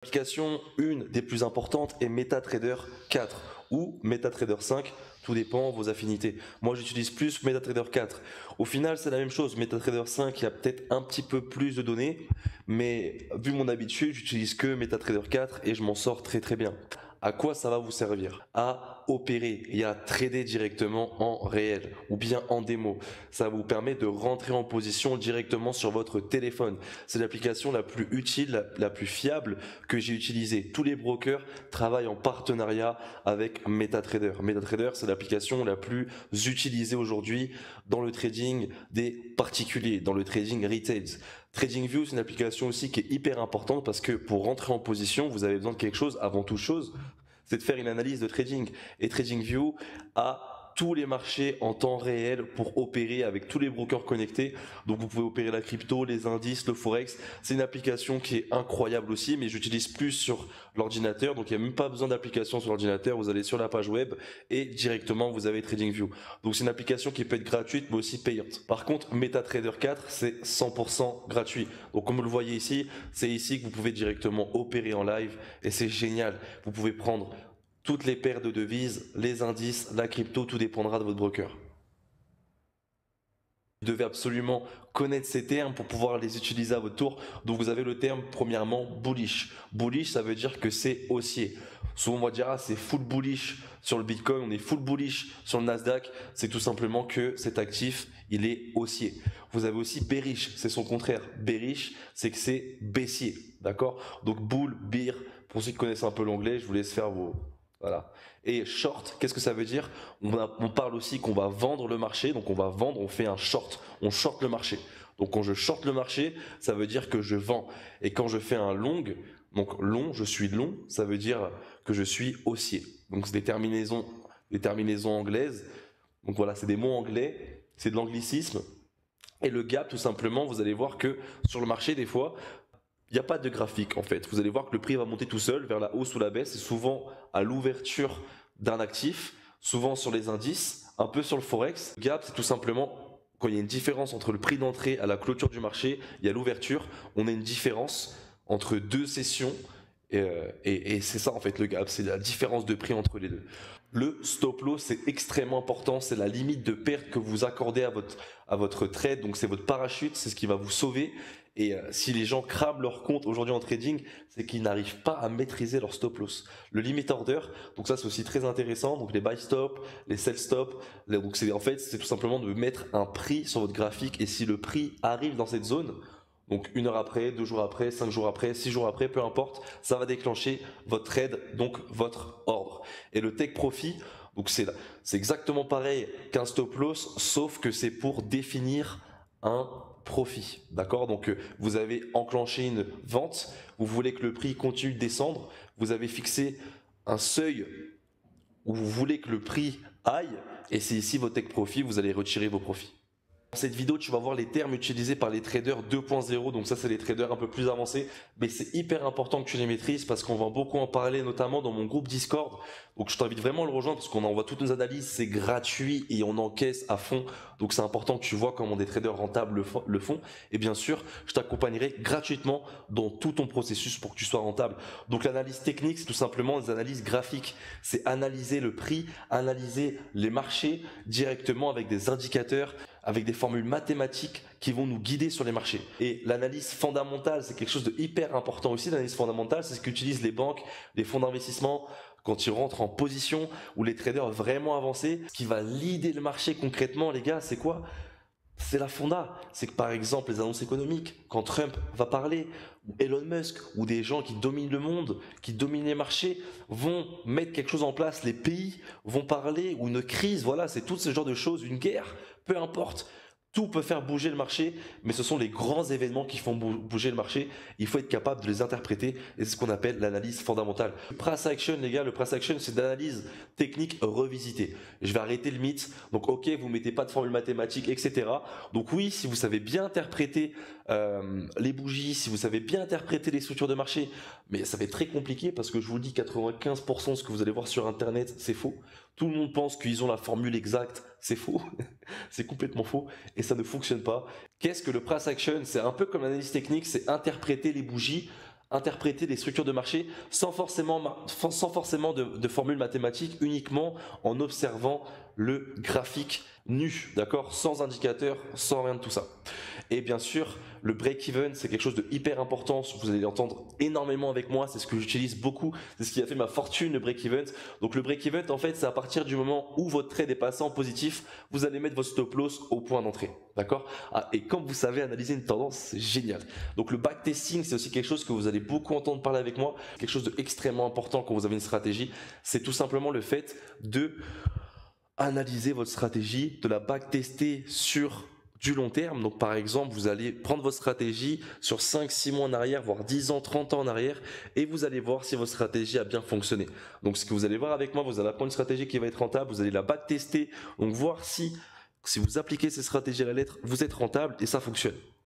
L'application, une des plus importantes, est MetaTrader 4 ou MetaTrader 5, tout dépend de vos affinités. Moi j'utilise plus MetaTrader 4. Au final c'est la même chose, MetaTrader 5 il y a peut-être un petit peu plus de données, mais vu mon habitude j'utilise que MetaTrader 4 et je m'en sors très très bien. À quoi ça va vous servir? À opérer et à trader directement en réel ou bien en démo. Ça vous permet de rentrer en position directement sur votre téléphone. C'est l'application la plus utile, la plus fiable que j'ai utilisée. Tous les brokers travaillent en partenariat avec MetaTrader. MetaTrader, c'est l'application la plus utilisée aujourd'hui dans le trading des particuliers, dans le trading retail. TradingView, c'est une application aussi qui est hyper importante parce que pour rentrer en position, vous avez besoin de quelque chose avant toute chose, c'est de faire une analyse de trading. Et TradingView a tous les marchés en temps réel pour opérer avec tous les brokers connectés. Donc vous pouvez opérer la crypto, les indices, le forex. C'est une application qui est incroyable aussi, mais j'utilise plus sur l'ordinateur. Donc il n'y a même pas besoin d'application sur l'ordinateur. Vous allez sur la page web et directement vous avez TradingView. Donc c'est une application qui peut être gratuite mais aussi payante. Par contre, MetaTrader 4, c'est 100% gratuit. Donc comme vous le voyez ici, c'est ici que vous pouvez directement opérer en live et c'est génial. Vous pouvez prendre toutes les paires de devises, les indices, la crypto, tout dépendra de votre broker. Vous devez absolument connaître ces termes pour pouvoir les utiliser à votre tour. Donc vous avez le terme premièrement bullish. Bullish, ça veut dire que c'est haussier. Souvent on va dire c'est full bullish sur le Bitcoin, on est full bullish sur le Nasdaq. C'est tout simplement que cet actif, il est haussier. Vous avez aussi bearish, c'est son contraire. Bearish, c'est que c'est baissier. D'accord? Donc bull, bear, pour ceux qui connaissent un peu l'anglais, je vous laisse faire vos... Voilà. Et short, qu'est-ce que ça veut dire? On parle aussi qu'on va vendre le marché, donc on va vendre, on fait un short, on short le marché. Donc quand je short le marché, ça veut dire que je vends. Et quand je fais un long, donc long, je suis long, ça veut dire que je suis haussier. Donc c'est des terminaisons anglaises. Donc voilà, c'est des mots anglais, c'est de l'anglicisme. Et le gap, tout simplement, vous allez voir que sur le marché, des fois, il n'y a pas de graphique en fait. Vous allez voir que le prix va monter tout seul vers la hausse ou la baisse, et souvent à l'ouverture d'un actif, souvent sur les indices, un peu sur le forex. Le gap, c'est tout simplement quand il y a une différence entre le prix d'entrée à la clôture du marché et à l'ouverture, on a une différence entre deux sessions. Et c'est ça en fait le gap, c'est la différence de prix entre les deux. Le stop loss, c'est extrêmement important, c'est la limite de perte que vous accordez à votre trade, donc c'est votre parachute, c'est ce qui va vous sauver. Et si les gens crament leur compte aujourd'hui en trading, c'est qu'ils n'arrivent pas à maîtriser leur stop loss. Le limit order, donc ça c'est aussi très intéressant, donc les buy stop, les sell stop, donc c'est en fait c'est tout simplement de mettre un prix sur votre graphique, et si le prix arrive dans cette zone, donc 1 heure après, 2 jours après, 5 jours après, 6 jours après, peu importe, ça va déclencher votre trade, donc votre ordre. Et le take profit, donc c'est exactement pareil qu'un stop loss, sauf que c'est pour définir un profit. D'accord? Donc vous avez enclenché une vente, vous voulez que le prix continue de descendre, vous avez fixé un seuil où vous voulez que le prix aille, et c'est ici votre take profit, vous allez retirer vos profits. Dans cette vidéo, tu vas voir les termes utilisés par les traders 2.0, donc ça c'est les traders un peu plus avancés, mais c'est hyper important que tu les maîtrises parce qu'on va beaucoup en parler, notamment dans mon groupe Discord. Donc je t'invite vraiment à le rejoindre parce qu'on envoie toutes nos analyses, c'est gratuit et on encaisse à fond. Donc c'est important que tu vois comment des traders rentables le font. Et bien sûr, je t'accompagnerai gratuitement dans tout ton processus pour que tu sois rentable. Donc l'analyse technique, c'est tout simplement des analyses graphiques. C'est analyser le prix, analyser les marchés directement avec des indicateurs, avec des formules mathématiques qui vont nous guider sur les marchés. Et l'analyse fondamentale, c'est quelque chose de hyper important aussi. L'analyse fondamentale, c'est ce qu'utilisent les banques, les fonds d'investissement quand ils rentrent en position, ou les traders vraiment avancés. Ce qui va leader le marché concrètement, les gars, c'est quoi? C'est la fonda. C'est que par exemple les annonces économiques, quand Trump va parler, ou Elon Musk, ou des gens qui dominent le monde, qui dominent les marchés, vont mettre quelque chose en place, les pays vont parler, ou une crise, voilà, c'est tout ce genre de choses, une guerre, peu importe. Tout peut faire bouger le marché, mais ce sont les grands événements qui font bouger le marché. Il faut être capable de les interpréter, et c'est ce qu'on appelle l'analyse fondamentale. Le price action, les gars, le price action, c'est de l'analyse technique revisitée. Je vais arrêter le mythe. Donc, ok, vous mettez pas de formule mathématique, etc. Donc oui, si vous savez bien interpréter les bougies, si vous savez bien interpréter les structures de marché, mais ça va être très compliqué parce que je vous le dis, 95% de ce que vous allez voir sur Internet, c'est faux. Tout le monde pense qu'ils ont la formule exacte, c'est faux. C'est complètement faux et ça ne fonctionne pas. Qu'est-ce que le price action? C'est un peu comme l'analyse technique, c'est interpréter les bougies interpréter les structures de marché sans forcément, de formule mathématique, uniquement en observant le graphique nu, d'accord, sans indicateur, sans rien de tout ça. Et bien sûr, le break-even, c'est quelque chose de hyper important. Vous allez l'entendre énormément avec moi. C'est ce que j'utilise beaucoup. C'est ce qui a fait ma fortune, le break-even. Donc, le break-even, en fait, c'est à partir du moment où votre trade est passé en positif, vous allez mettre votre stop loss au point d'entrée. D'accord? Et comme vous savez analyser une tendance, c'est génial. Donc, le backtesting, c'est aussi quelque chose que vous allez beaucoup entendre parler avec moi. Quelque chose d'extrêmement important quand vous avez une stratégie. C'est tout simplement le fait de analyser votre stratégie, de la backtester sur du long terme. Donc par exemple, vous allez prendre votre stratégie sur 5-6 mois en arrière, voire 10 ans, 30 ans en arrière, et vous allez voir si votre stratégie a bien fonctionné. Donc ce que vous allez voir avec moi, vous allez apprendre une stratégie qui va être rentable, vous allez la backtester, donc voir si vous appliquez ces stratégies à la lettre, vous êtes rentable et ça fonctionne.